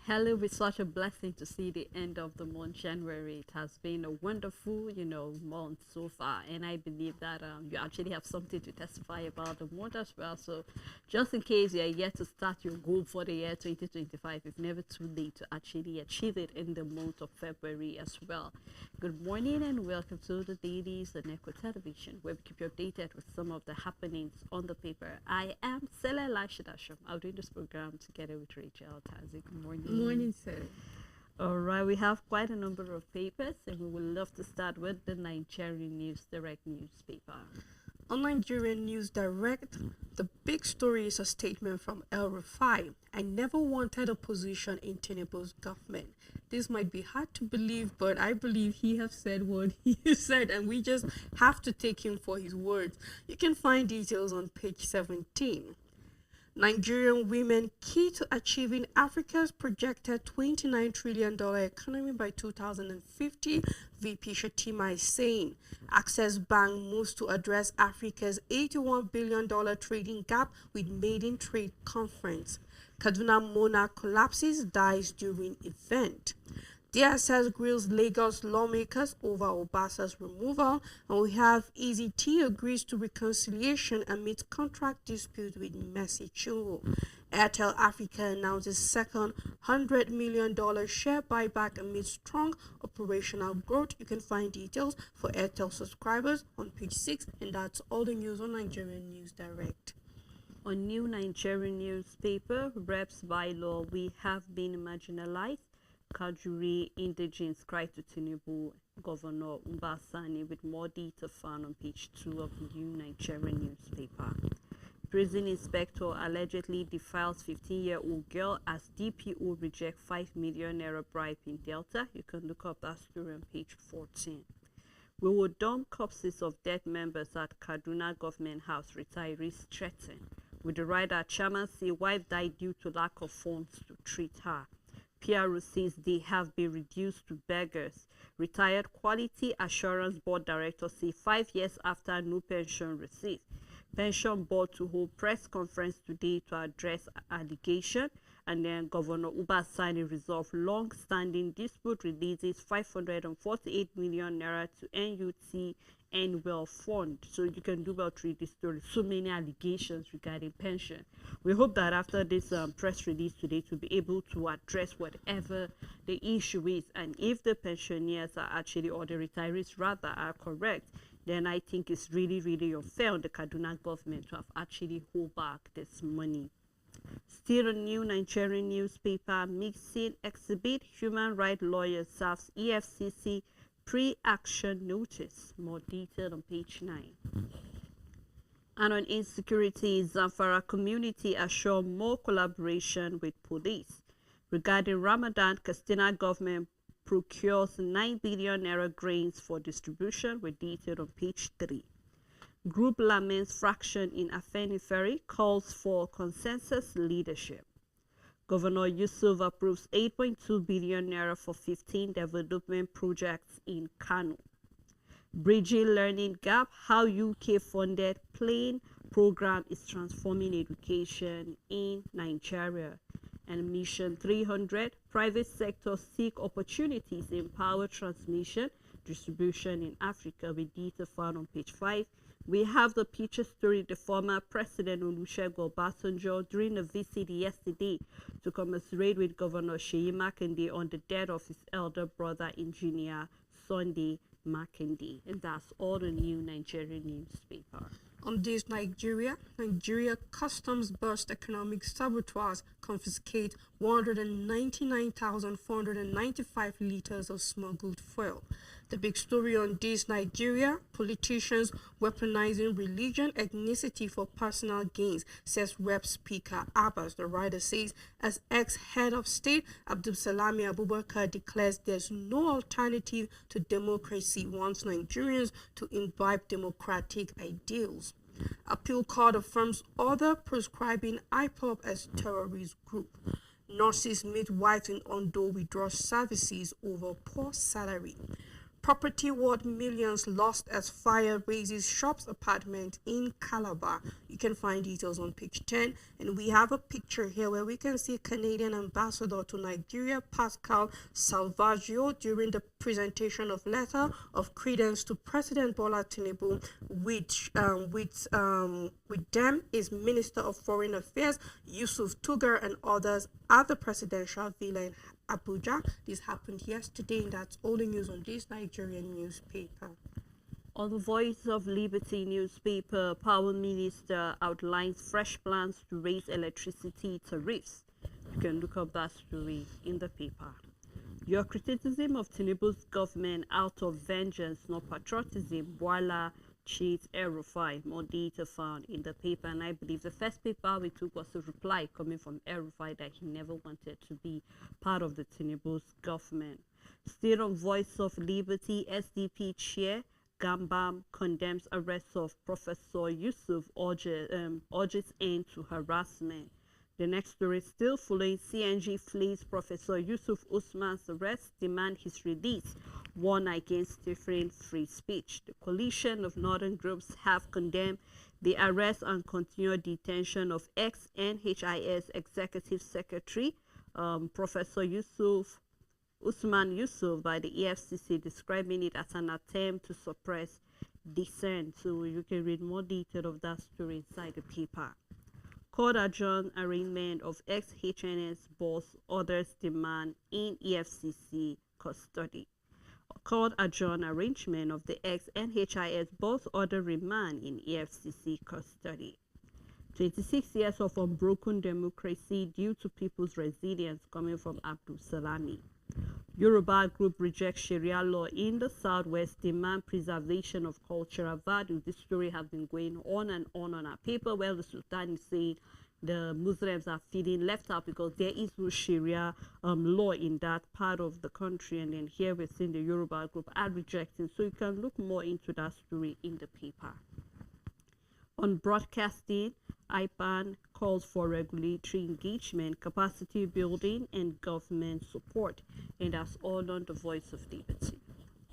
Hello, it's such a blessing to see the end of the month, January. It has been a wonderful, month so far, and I believe that you actually have something to testify about the month as well. So, just in case you are yet to start your goal for the year 2025, it's never too late to actually achieve it in the month of February as well. Good morning and welcome to the Dailies on Echo Television, where we keep you updated with some of the happenings on the paper. I am Sele Lashidasham. I'll do this program together with Rachel Tazi. Good morning. Morning, sir. All right, we have quite a number of papers, and we would love to start with the Nigerian News Direct newspaper. On Nigerian News Direct, the big story is a statement from El Rufai. I never wanted a position in Tinubu's government. This might be hard to believe, but I believe he has said what he said, and we just have to take him for his words. You can find details on page 17. Nigerian women key to achieving Africa's projected $29 trillion economy by 2050, VP Shatima is saying. Access Bank moves to address Africa's $81 billion trading gap with Maiden Trade Conference. Kaduna Monarch collapses, dies during event. DSS grills Lagos lawmakers over Obasa's removal, and we have Easy T agrees to reconciliation amid contract dispute with Mercy Chinwo. Airtel Africa announces second $100 million share buyback amid strong operational growth. You can find details for Airtel subscribers on page 6, and that's all the news on Nigerian News Direct. On New Nigerian Newspaper, Reps by Law, we have been marginalized. Kajuri Indigens cry to Tinubu, Governor Mbasani, with more detail found on page 2 of the New Nigerian Newspaper. Prison inspector allegedly defiles 15-year-old girl as DPO reject 5 million naira bribe in Delta. You can look up that story on page 14. We will dump corpses of dead members at Kaduna Government House, retirees threatened. With the rider, chairman say wife died due to lack of funds to treat her. PRO says they have been reduced to beggars. Retired Quality Assurance Board Director say 5 years after no pension received. Pension Board to hold press conference today to address allegation. And then Governor Ubasani resolved long-standing dispute, releases 548 million naira to NUT and Well Fund. So you can do well to read this story. So many allegations regarding pension. We hope that after this press release today, to be able to address whatever the issue is, and if the pensioners are actually, or the retirees rather, are correct, then I think it's really, really unfair on the Kaduna government to have actually hold back this money. Still a New Nigerian Newspaper, mixing exhibit, human rights lawyer serves EFCC pre-action notice. More detail on page 9. And on insecurity, Zamfara community assure more collaboration with police. Regarding Ramadan, Katsina government procures 9 billion naira grains for distribution, with detail on page 3. Group laments fraction in Afenifere, calls for consensus leadership. Governor Yusuf approves 8.2 billion naira for 15 development projects in Kano. Bridging learning gap, how UK-funded PLANE program is transforming education in Nigeria. And Mission 300, private sector seek opportunities in power transmission, distribution in Africa, with detail found on page 5. We have the picture story, the former President Olusegun Obasanjo during a visit yesterday to commiserate with Governor Seyi Makinde on the death of his elder brother, Engineer Sunday Makinde. And that's all the New Nigerian Newspaper. On this Nigeria customs burst economic saboteurs confiscate 199,495 liters of smuggled fuel. The big story on this Nigeria, politicians weaponizing religion, ethnicity for personal gains, says Rep Speaker Abbas. The writer says, as ex-head of state, Abdulsalami Abubakar declares there's no alternative to democracy, wants Nigerians to imbibe democratic ideals. Appeal court affirms order prescribing IPOB as terrorist group. Nurses, midwives in Ondo withdraw services over poor salary. Property worth millions lost as fire raises shop's apartment in Calabar. You can find details on page 10. And we have a picture here where we can see Canadian ambassador to Nigeria, Pascal Salvaggio, during the presentation of letter of credence to President Bola Tinubu, with them is Minister of Foreign Affairs Yusuf Tugar and others at the presidential villa in Abuja. This happened yesterday, and that's all the news on this Nigerian newspaper. On the Voice of Liberty newspaper, Power Minister outlines fresh plans to raise electricity tariffs. You can look up that story in the paper. Your criticism of Tinubu's government out of vengeance, not patriotism, voila, cheat, El-Rufai. More data found in the paper, and I believe the first paper we took was a reply coming from El-Rufai that he never wanted to be part of the Tinubu's government. Still on Voice of Liberty, SDP chair Gambam condemns arrest of Professor Yusuf, urges end to harassment. The next story still following CNG flees Professor Yusuf Usman's arrest, demand his release, warn against stifling free speech. The coalition of northern groups have condemned the arrest and continued detention of ex-NHIS Executive Secretary Professor Usman Yusuf by the EFCC, describing it as an attempt to suppress dissent. So you can read more detail of that story inside the paper. Court adjourned arraignment of ex-HNS boss, others demand in EFCC custody. Court adjourned arrangement of the ex-NHIS boss, order remand in EFCC custody. 26 years of unbroken democracy due to people's resilience coming from Abdul Salami. Yoruba group rejects Sharia law in the Southwest, demand preservation of cultural values. This story has been going on and on our paper, where the Sultan is saying the Muslims are feeling left out because there is no Sharia law in that part of the country. And then here we're seeing the Yoruba group are rejecting. So you can look more into that story in the paper. On broadcasting, IPAN calls for regulatory engagement, capacity building, and government support. And that's all on the Voice of Liberty.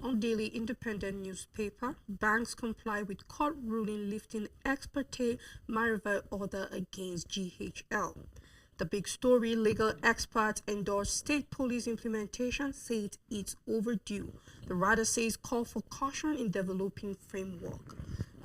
On Daily Independent newspaper, banks comply with court ruling lifting ex parte Marival order against GHL. The big story, legal experts endorse state police implementation, said it's overdue. The writer says call for caution in developing framework.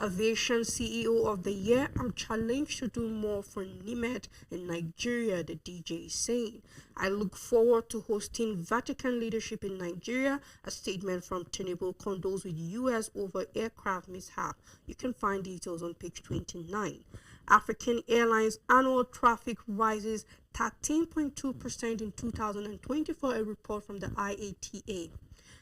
Aviation CEO of the Year, I'm challenged to do more for NIMET in Nigeria, the DJ is saying. I look forward to hosting Vatican leadership in Nigeria. A statement from Tinubu condoles with U.S. over aircraft mishap. You can find details on page 29. African Airlines annual traffic rises 13.2% in 2024, a report from the IATA.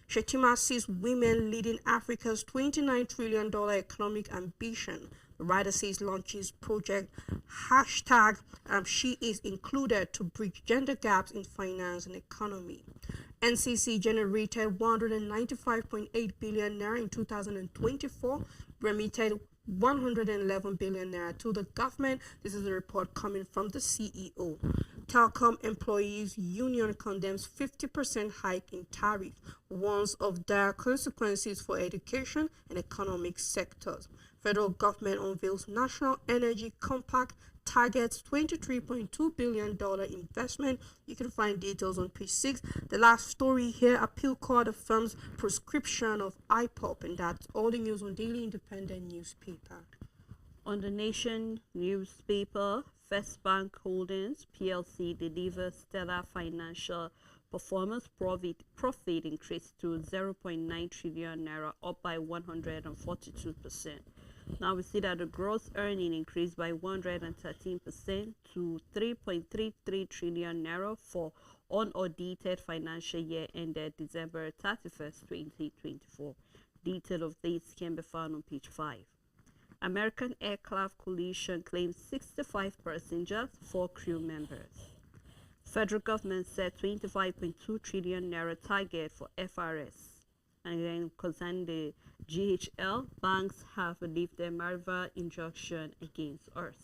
Shetima sees women leading Africa's $29 trillion economic ambition. The writer says launches project hashtag she is included to bridge gender gaps in finance and economy. NCC generated 195.8 billion naira in 2024, remitted 111 billion naira to the government. This is a report coming from the CEO. Telecom Employees Union condemns 50% hike in tariff, warns of dire consequences for education and economic sectors. Federal government unveils National Energy Compact, targets $23.2 billion investment. You can find details on page 6. The last story here, appeal court affirms prescription of IPOP, and that's all the news on Daily Independent newspaper. On the Nation newspaper, First Bank Holdings PLC delivers stellar financial performance. Profit increased to 0.9 trillion naira, up by 142%. Now we see that the gross earning increased by 113% to 3.33 trillion naira for unaudited financial year ended December 31st, 2024. Detail of this can be found on page 5. American Aircraft Coalition claims 65 passengers, 4 crew members. Federal government set 25.2 trillion naira target for FRS. And then concerning the GHL, banks have lifted Marival injunction against us.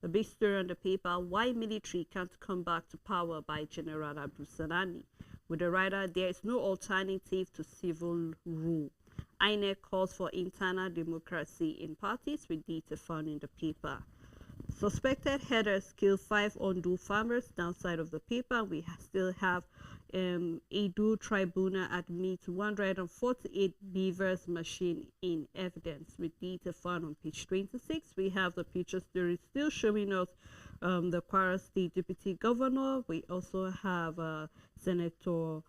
The big story on the paper, why military can't come back to power by General Abdul Salami. With the writer, there is no alternative to civil rule. INEC calls for internal democracy in parties, with data found in the paper. Suspected headers kill 5 Ondo farmers. Downside of the paper, we still have Edo Tribunal admits 148 beavers machine in evidence, with data found on page 26. We have the picture story still showing us the Kwara State Deputy Governor. We also have Senator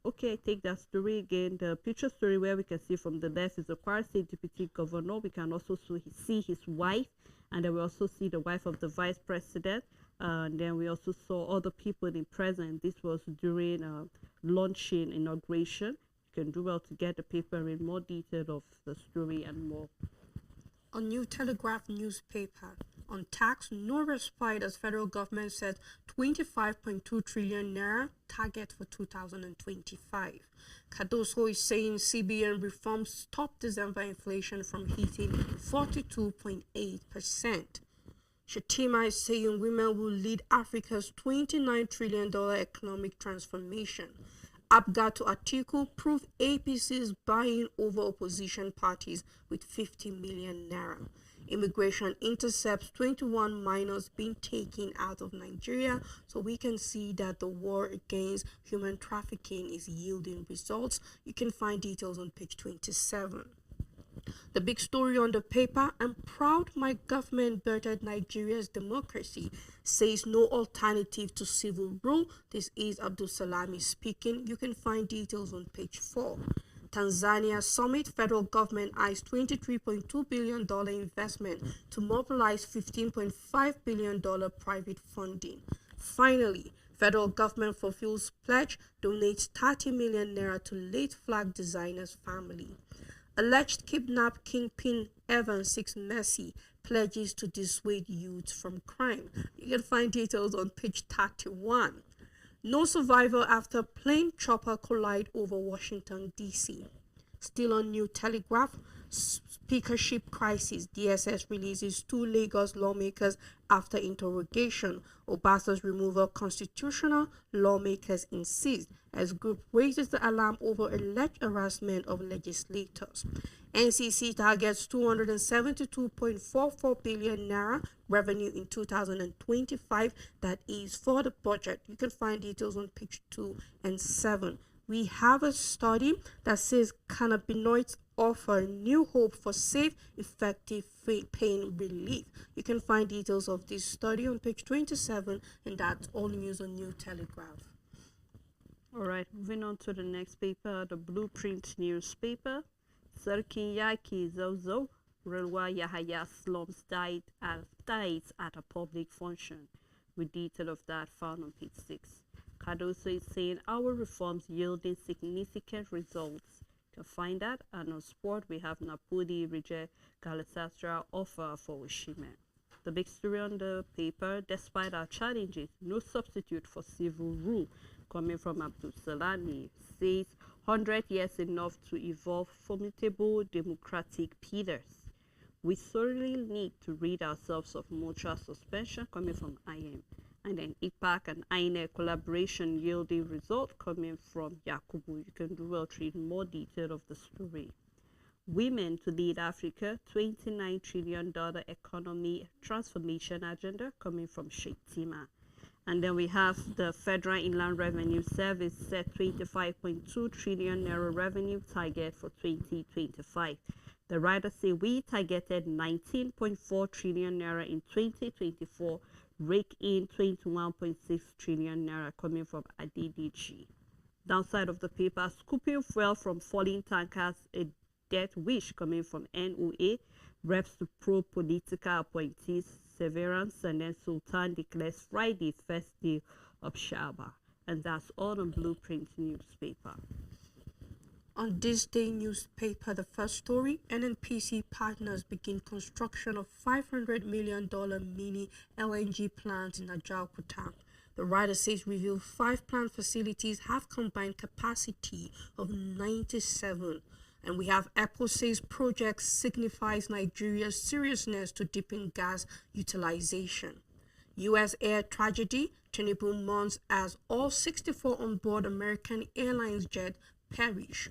okay, take that story again. The picture story where we can see from the left is the Kwara State Deputy Governor. We can also see his wife, and then we also see the wife of the Vice President. And then we also saw other people in present. This was during launching inauguration. You can do well to get the paper in more detail of the story and more. On New Telegraph newspaper, on tax, no respite as federal government sets 25.2 trillion naira target for 2025. Cardoso is saying CBN reforms stop December inflation from hitting 42.8%. Shatima is saying women will lead Africa's $29 trillion economic transformation. Abga to Atiku prove APC's buying over opposition parties with 50 million naira. Immigration intercepts 21 minors being taken out of Nigeria, so we can see that the war against human trafficking is yielding results. You can find details on page 27. The big story on the paper, I'm proud my government bettered Nigeria's democracy, says no alternative to civil rule. This is Abdul Salami speaking. You can find details on page 4. Tanzania summit, federal government eyes $23.2 billion investment to mobilize $15.5 billion private funding. Finally, federal government fulfills pledge, donates 30 million naira to late flag designer's family. Alleged kidnap kingpin Evans seeks mercy, pledges to dissuade youth from crime. You can find details on page 31. No survivor after plane chopper collide over Washington, D.C. Still on New Telegraph, speakership crisis. DSS releases 2 Lagos lawmakers after interrogation. Obasan's removal constitutional, lawmakers insist, as group raises the alarm over alleged harassment of legislators. NCC targets 272.44 billion naira revenue in 2025. That is for the budget. You can find details on page 2 and 7. We have a study that says cannabinoids offer new hope for safe, effective pain relief. You can find details of this study on page 27, and that's all news on New Telegraph. All right, moving on to the next paper, the Blueprint newspaper. Sarkin Yaki Zozo, Relwa Yahaya slums died at a public function. With detail of that found on page 6. Cardoso is saying our reforms yielding significant results. You can find that. And on sport, we have Napoli reject Galatasaray offer for Osimhen. The big story on the paper, despite our challenges, no substitute for civil rule, coming from Abdul Salami, says 100 years enough to evolve formidable democratic pillars. We thoroughly need to rid ourselves of mutual suspension, coming from IM. And then IPAC and INEC collaboration yielding result, coming from Yakubu. You can do well to read more detail of the story. Women to lead Africa, $29 trillion economy transformation agenda, coming from Shetima. And then we have the Federal Inland Revenue Service set 25.2 trillion naira revenue target for 2025. The writer say we targeted 19.4 trillion naira in 2024, rake in 21.6 trillion naira, coming from ADDG. Downside of the paper, scooping fuel from falling tankers, a death wish, coming from NOA, reps to probe political appointees severance, and then Sultan declares Friday first day of Shaba. And that's all on Blueprint newspaper. On this day newspaper, the first story, NNPC partners begin construction of $500 million mini LNG plant in Ajaokuta. The writer says revealed 5 plant facilities have combined capacity of 97. And we have Apple says project signifies Nigeria's seriousness to deepen gas utilization. U.S. air tragedy, Tinubu mourns as all 64 on board American Airlines jet perish.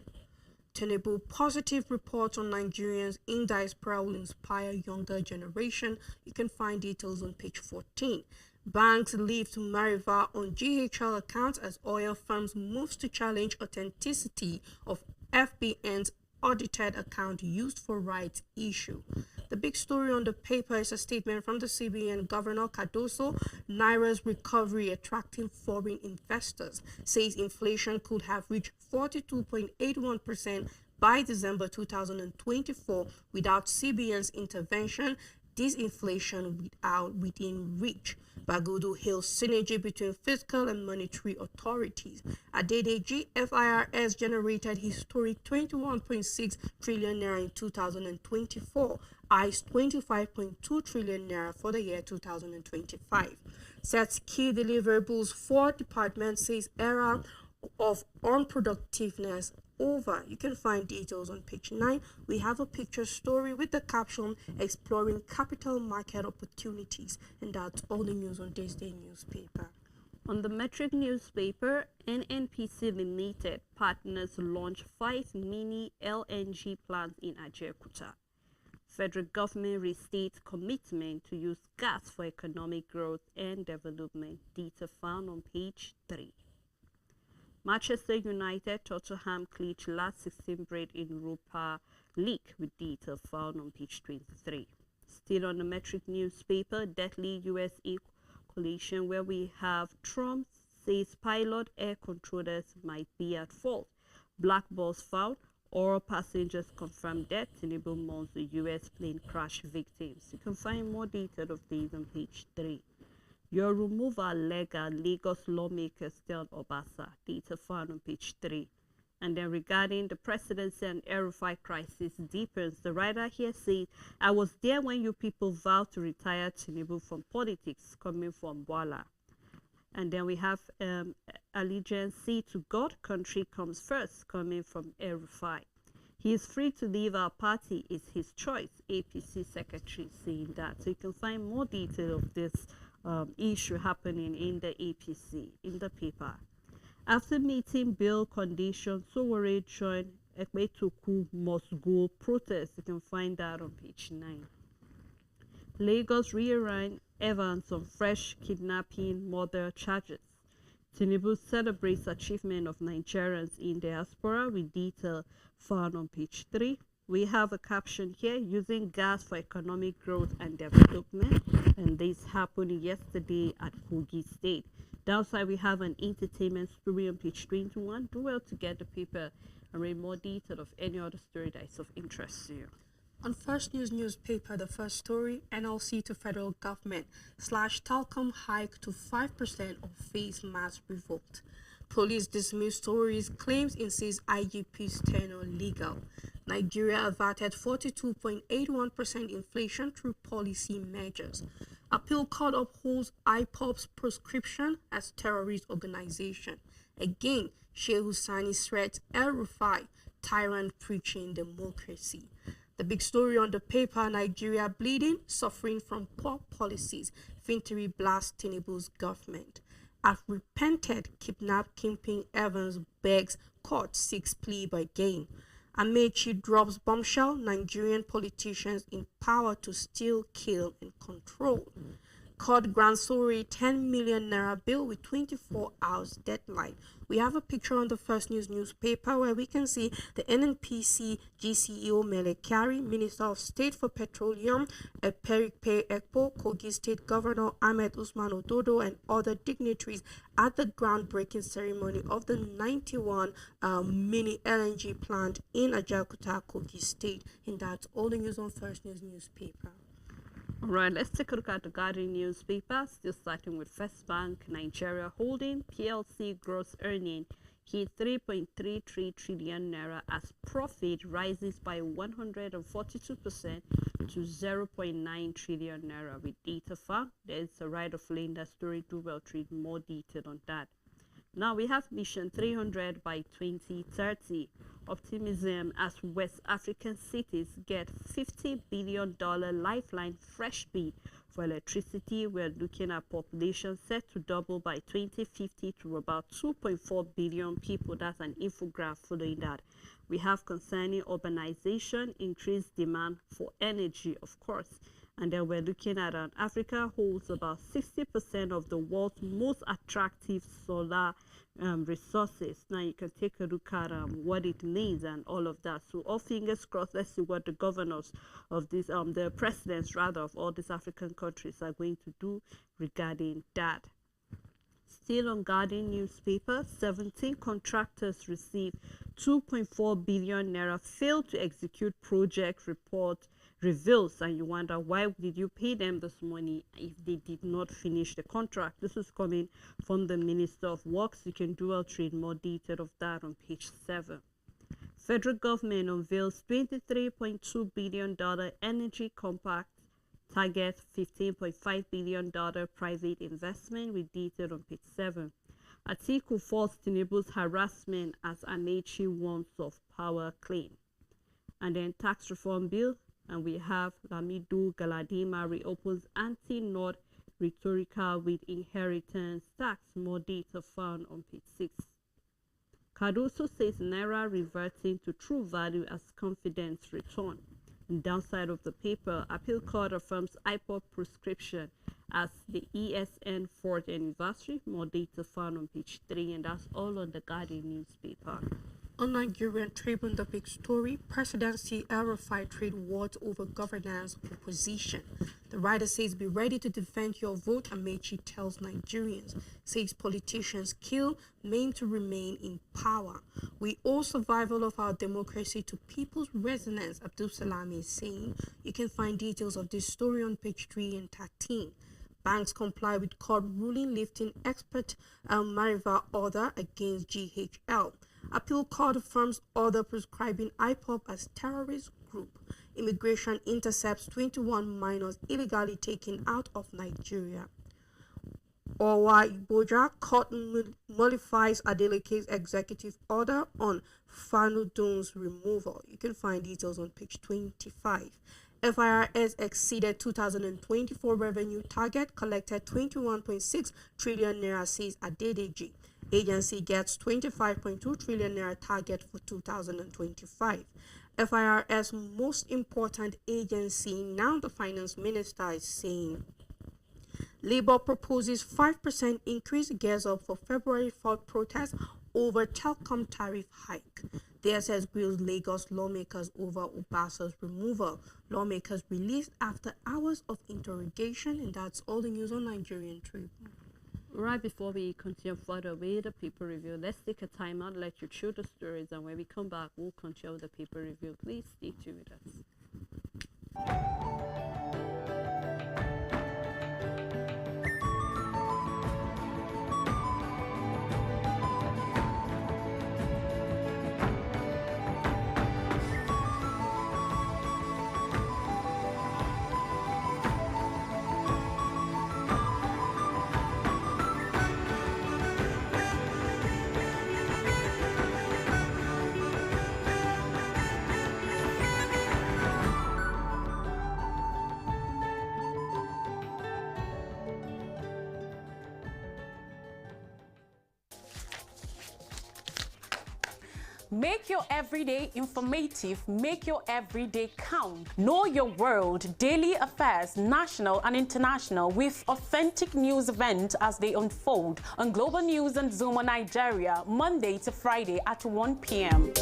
Tinubu positive reports on Nigerians in diaspora will inspire younger generation. You can find details on page 14. Banks lift Mariva on GHL accounts as oil firms moves to challenge authenticity of FBN's audited account used for rights issue. The big story on the paper is a statement from the CBN Governor Cardoso. Naira's recovery attracting foreign investors, says inflation could have reached 42.81% by December 2024 without CBN's intervention. Disinflation within reach. Bagudu hails synergy between fiscal and monetary authorities. Adedeji FIRS generated historic 21.6 trillion naira in 2024, eyes 25.2 trillion naira for the year 2025. Sets key deliverables for department, says era of unproductiveness over. You can find details on page 9. We have a picture story with the caption exploring capital market opportunities, and that's all the news on this day newspaper. On the Metric newspaper, NNPC Limited partners launch 5 mini LNG plants in Ajaokuta. Federal government restates commitment to use gas for economic growth and development. Data found on page 3. Manchester United Tottenham clinch last 16 break in Europa League with detail found on page 23. Still on the Metric newspaper, deadly USA collision where we have Trump says pilot air controllers might be at fault. Black balls found. All passengers confirmed death. Tinubu mourns the US plane crash victims. You can find more detail of these on page 3. Your removal legal, Lagos lawmakers tell Obasa. Data found on page 3. And then regarding the presidency and El-Rufai crisis deepens, the writer here says, I was there when you people vowed to retire Tinubu from politics, coming from Wala. And then we have allegiance to God, country comes first, coming from El-Rufai. He is free to leave our party, it's his choice, APC secretary saying that. So you can find more detail of this issue happening in the APC, in the paper. After meeting bill conditions, Sowore joined Ekpetuku must go protest. You can find that on page 9. Lagos rearranged Evans on fresh kidnapping murder charges. Tinubu celebrates achievement of Nigerians in diaspora with detail found on page 3. We have a caption here, using gas for economic growth and development, and this happened yesterday at Kogi State. Downside, we have an entertainment story on page 21. Do well to get the paper and read more detail of any other story that is of interest to you. On First News newspaper, the first story, NLC to federal government slash Telcom hike to 5% or face mass revolt. Police dismiss stories, claims insists IGP's tenure legal. Nigeria averted 42.81% inflation through policy measures. Appeal court upholds IPOB's proscription as terrorist organization. Again, Sheikh Hussaini threats El-Rufai, tyrant preaching democracy. The big story on the paper, Nigeria bleeding, suffering from poor policies. Victory blasts Tinubu's government. I've repented, kidnapped Kingpin Evans begs court seeks plea by game. Amechi drops bombshell, Nigerian politicians in power to steal, kill, and control. Court grants Sowore 10 million naira bill with 24 hours deadline. We have a picture on the First News newspaper where we can see the NNPC GCEO Mele Kyari, Minister of State for Petroleum, Perikpe Ekpo, Kogi State Governor Ahmed Usman Ododo, and other dignitaries at the groundbreaking ceremony of the 91 mini LNG plant in Ajaokuta, Kogi State. And that's all the news on First News newspaper. All right, let's take a look at the Guardian newspaper, still starting with First Bank Nigeria Holding PLC gross earning hit 3.33 trillion naira as profit rises by 142% to 0.9 trillion naira with data found. There's a right of Linda story, do well to read more detail on that. Now we have Mission 300 by 2030. Optimism as West African cities get $50 billion lifeline fresh bid for electricity. We're looking at population set to double by 2050 to about 2.4 billion people. That's an infograph following that. We have concerning urbanization, increased demand for energy, of course. And then we're looking at Africa holds about 60% of the world's most attractive solar resources. Now you can take a look at what it means and all of that. So all fingers crossed. Let's see what the governors of this, the presidents rather, of all these African countries are going to do regarding that. Still on Guardian newspaper, 17 contractors received 2.4 billion naira, failed to execute project report reveals, and you wonder why did you pay them this money if they did not finish the contract. This is coming from the Minister of Works. You can dual trade more detail of that on page 7. Federal government unveils $23.2 billion energy compact, target $15.5 billion private investment, with detail on page 7. Atiku falls Tinubu's harassment as Amechi warns of power claim. And then tax reform bill, and we have Lamido Galadima reopens anti-North rhetorical with inheritance tax. More data found on page 6. Cardoso says Naira reverting to true value as confidence return. And downside of the paper, appeal court affirms IPOP prescription as the ESN 4th anniversary. More data found on page 3, and that's all on the Guardian newspaper. On Nigerian Tribune, the big story, presidency El-Rufai trade wars over governance opposition. The writer says, be ready to defend your vote, Amechi tells Nigerians. Says politicians kill, mean to remain in power. We owe survival of our democracy to people's resonance, Abdul Salami is saying. You can find details of this story on page 3 and 13. Banks comply with court ruling lifting expert Mariva order against GHL. Appeal court affirms order prescribing IPOP as terrorist group. Immigration intercepts 21 minors illegally taken out of Nigeria. Owa Iboja court nullifies Adeleke's executive order on Fanudun's removal. You can find details on page 25. FIRS exceeded 2024 revenue target, collected 21.6 trillion naira, says Adedeji. Agency gets 25.2 trillion naira target for 2025. FIRS most important agency, now the finance minister is saying. Labour proposes 5% increase, gears up for February 4th protest over telecom tariff hike. DSS grills Lagos lawmakers over Obasa's removal. Lawmakers released after hours of interrogation, and that's all the news on Nigerian Tribune. Right before we continue further with the paper review, let's take a time out, let you chew the stories, and when we come back, we'll continue with the paper review. Please stay tuned with us. Make your everyday informative, make your everyday count. Know your world, daily affairs, national and international, with authentic news events as they unfold on Global News and Zoom on Nigeria, Monday to Friday at 1 p.m.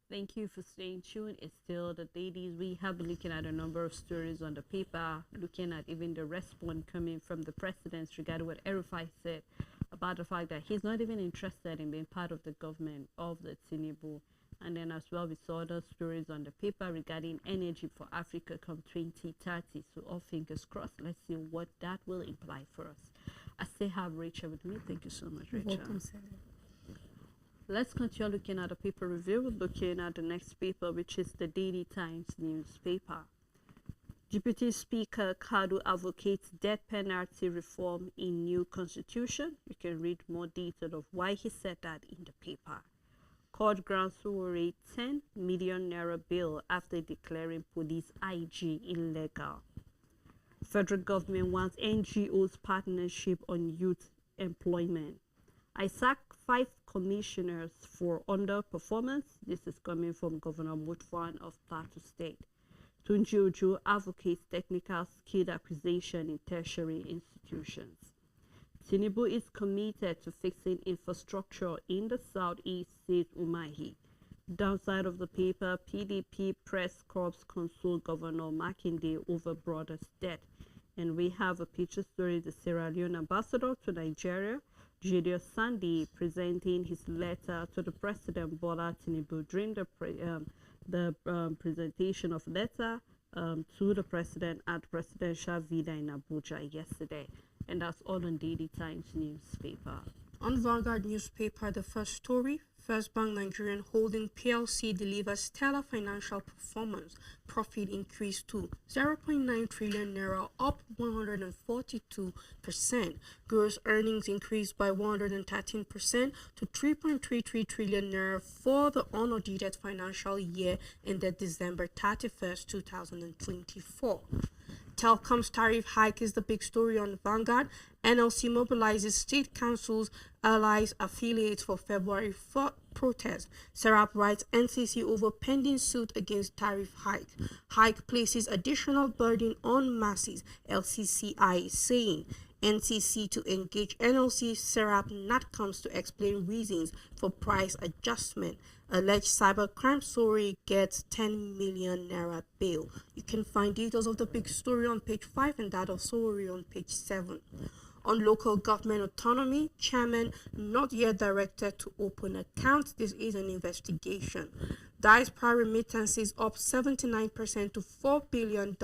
Thank you for staying tuned. It's still the Dailies. We have been looking at a number of stories on the paper, looking at even the response coming from the president regarding what Erufai said about the fact that he's not even interested in being part of the government of the Tinubu. And then as well, we saw other stories on the paper regarding energy for Africa come 2030. So all fingers crossed. Let's see what that will imply for us. I still have Rachel with me. Thank you so much, Rachel. Welcome, Sarah. Let's continue looking at the paper review, looking at the next paper, which is the Daily Times newspaper. Deputy Speaker Kadu advocates death penalty reform in new constitution. You can read more detail of why he said that in the paper. Court grants Sowore 10 million naira bail after declaring police IG illegal. Federal government wants NGOs partnership on youth employment. I sack 5 commissioners for underperformance. This is coming from Governor Mutfwan of Plateau State. Tunji Ojo advocates technical skill acquisition in tertiary institutions. Tinubu is committed to fixing infrastructure in the southeast, says Umahi. Downside of the paper, PDP press corps console Governor Makinde over brother's death. And we have a picture story, the Sierra Leone ambassador to Nigeria, Julius Sandy, presenting his letter to the President Bola Tinubu during the presentation of letter to the President at Presidential Villa in Abuja yesterday. And that's all on Daily Times newspaper. On Vanguard newspaper, the first story, First Bank Nigerian Holding PLC delivers stellar financial performance. Profit increased to 0.9 trillion naira, up 142%. Gross earnings increased by 113% to 3.33 trillion naira for the unaudited financial year ended December 31st, 2024. Telkom's tariff hike is the big story on Vanguard. NLC mobilizes state councils, allies, affiliates for February 4th protest. Serap writes NCC over pending suit against tariff hike. Hike places additional burden on masses, LCCI is saying. NCC to engage NLC, Serap Natcoms to explain reasons for price adjustment. Alleged cybercrime story gets 10 million naira bail. You can find details of the big story on page 5 and that of Sowore on page 7. On local government autonomy, chairman not yet directed to open accounts. This is an investigation. Diaspora remittances up 79% to $4 billion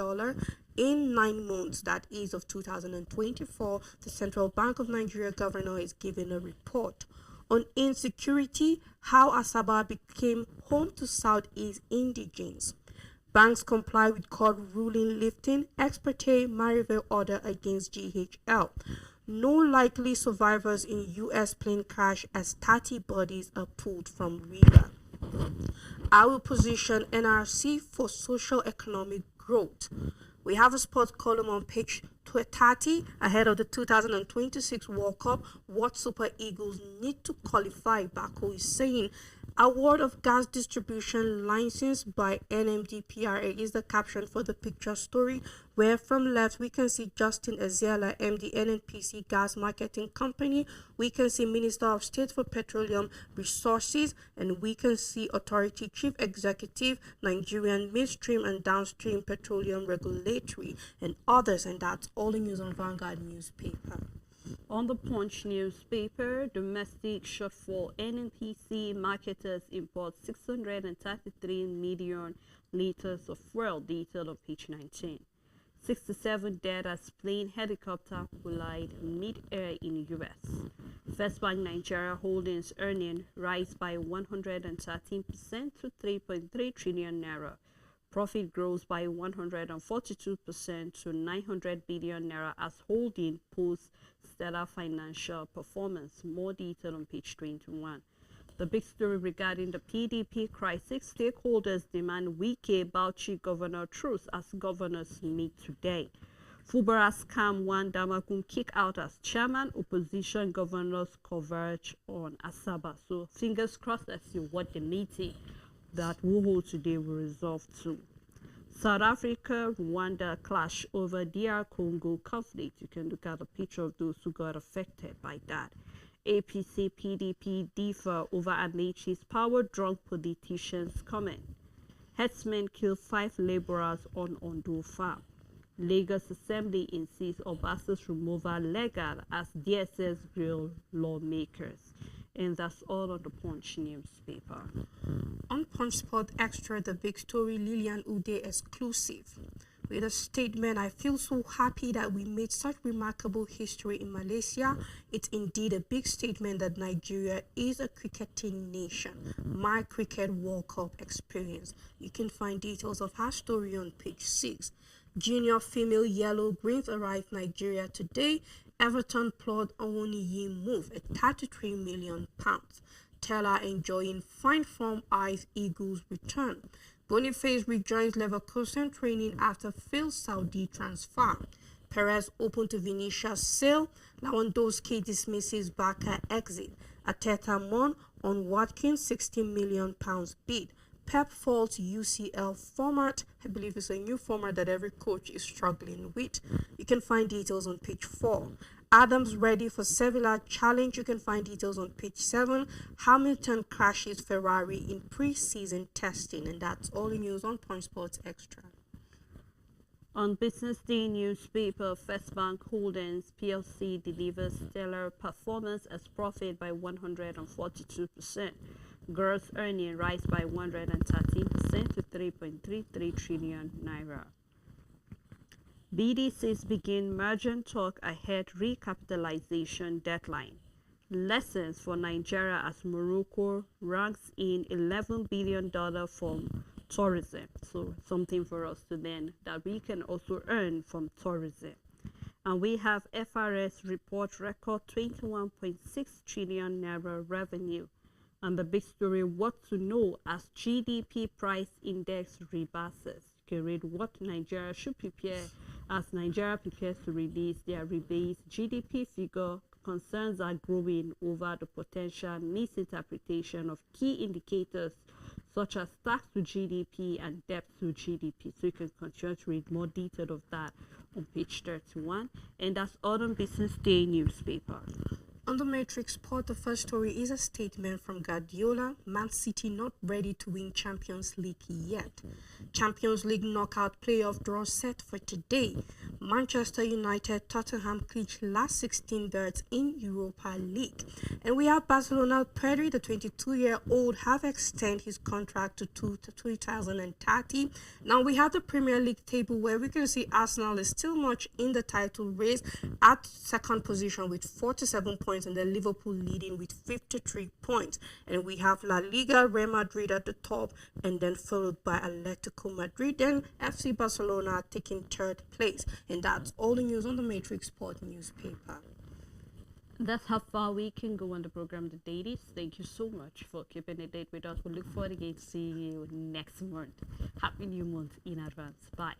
in 9 months, that is of 2024. The Central Bank of Nigeria governor is giving a report. On insecurity, how Asaba became home to Southeast indigents. Banks comply with court ruling lifting ex parte Marival order against GHL. No likely survivors in U.S. plane crash as 30 bodies are pulled from river. I will position NRC for social economic growth. We have a sports column on page 30 ahead of the 2026 World Cup. What Super Eagles need to qualify, Bako is saying. Award of gas distribution license by NMDPRA is the caption for the picture story, where from left we can see Justin Ezeala, MD NNPC Gas Marketing Company, we can see Minister of State for Petroleum Resources, and we can see Authority Chief Executive, Nigerian Midstream and Downstream Petroleum Regulatory, and others, and that's all the news on Vanguard newspaper. On the Punch newspaper, domestic shortfall, NNPC marketers import 633 million liters of fuel, detailed on page 19. 67 dead as plane helicopter collide mid-air in U.S. First Bank Nigeria Holdings earning rise by 113% to 3.3 trillion naira. Profit grows by 142% to 900 billion naira as holding posts stellar financial performance. More detail on page 21. The big story regarding the PDP crisis, stakeholders demand Wike Bauchi governor truce as governors meet today. Fubara scam one Damakun kick out as chairman, opposition governors converge on Asaba. So fingers crossed, let's see what the meeting that we'll hold today will resolve to. South Africa, Rwanda clash over DR Congo conflict. You can look at a picture of those who got affected by that. APC PDP differ over Amechi's power-drunk politician's comment. Herdsmen kill 5 laborers on Ondo farm. Lagos Assembly insists Obasa's removal legal as DSS grill lawmakers. And that's all on the Punch newspaper. On Punch Sport Extra, the big story, Lilian Ude exclusive. With a statement, I feel so happy that we made such remarkable history in Malaysia. It's indeed a big statement that Nigeria is a cricketing nation. My Cricket World Cup experience. You can find details of her story on page 6. Junior female yellow greens arrived Nigeria today. Everton plot Awoniyi move at £33 million. Teller enjoying fine form eyes Eagles return. Boniface rejoins Leverkusen training after failed Saudi transfer. Perez open to Vinicius sale. Lewandowski dismisses Barca exit. Ateta Mon on Watkins £60 million bid. Pep faults UCL format. I believe it's a new format that every coach is struggling with. You can find details on page 4. Adams ready for Sevilla challenge. You can find details on page 7. Hamilton crashes Ferrari in pre-season testing. And that's all the news on Punch Sports Extra. On Business Day newspaper, First Bank Holdings PLC delivers stellar performance as profit by 142%. Gross earning rise by 113% to 3.33 trillion naira. BDCs begin merger talk ahead recapitalization deadline. Lessons for Nigeria as Morocco ranks in $11 billion from tourism. So something for us to learn that we can also earn from tourism. And we have FRS report record 21.6 trillion naira revenue. And the big story, what to know as GDP price index reverses. You can read what Nigeria should prepare as Nigeria prepares to release their rebased GDP figure. Concerns are growing over the potential misinterpretation of key indicators such as tax to GDP and debt to GDP. So you can continue to read more detail of that on page 31. And that's Autumn Business Day newspaper. On the Matrix Sport, the first story is a statement from Guardiola. Man City not ready to win Champions League yet. Champions League knockout playoff draw set for today. Manchester United, Tottenham clinch last 16 berths in Europa League. And we have Barcelona. Pedri, the 22-year-old, have extended his contract to 2030. Now we have the Premier League table where we can see Arsenal is still much in the title race at second position with 47 points. And then Liverpool leading with 53 points. And we have La Liga, Real Madrid at the top, and then followed by Atletico Madrid. Then FC Barcelona taking third place. And that's all the news on the Matrix Sport newspaper. That's how far we can go on the program, The Dailies. Thank you so much for keeping a date with us. We look forward again to seeing you next month. Happy New Month in advance. Bye.